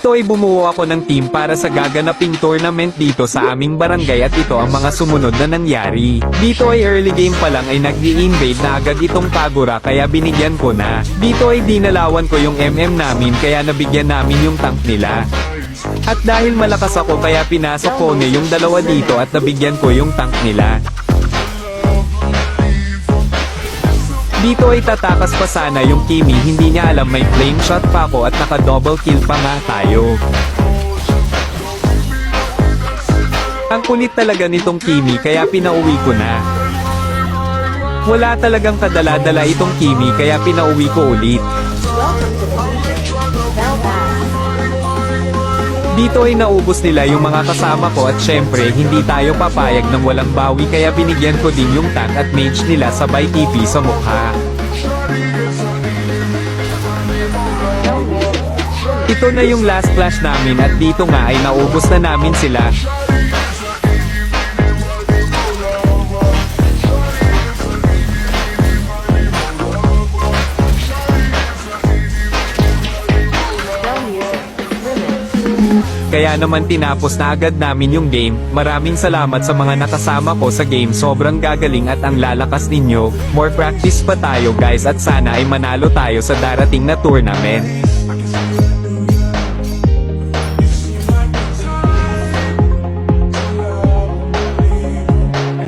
Dito ay bumuo ako ng team para sa gaganaping tournament dito sa aming barangay at ito ang mga sumunod na nangyari. Dito ay early game pa lang ay nag-i-invade na agad itong Kagura kaya binigyan ko na. Dito ay dinalawan ko yung MM namin kaya nabigyan namin yung tank nila. At dahil malakas ako kaya pinasok ko na yung dalawa dito at nabigyan ko yung tank nila. Dito ay tatakas pa sana yung Kimi, hindi niya alam may flame shot pa ako at naka-double kill pa nga tayo. Ang kulit talaga nitong Kimi kaya pinauwi ko na. Wala talagang kadala-dala itong Kimi kaya pinauwi ko ulit. Dito ay naubos nila yung mga kasama ko at syempre hindi tayo papayag ng walang bawi kaya binigyan ko din yung tank at mage nila sabay TP sa mukha. Ito na yung last flash namin at dito nga ay naubos na namin sila. Kaya naman tinapos na agad namin yung game. Maraming salamat sa mga nakasama ko sa game, sobrang gagaling at ang lalakas ninyo. More practice pa tayo guys at sana ay manalo tayo sa darating na tournament.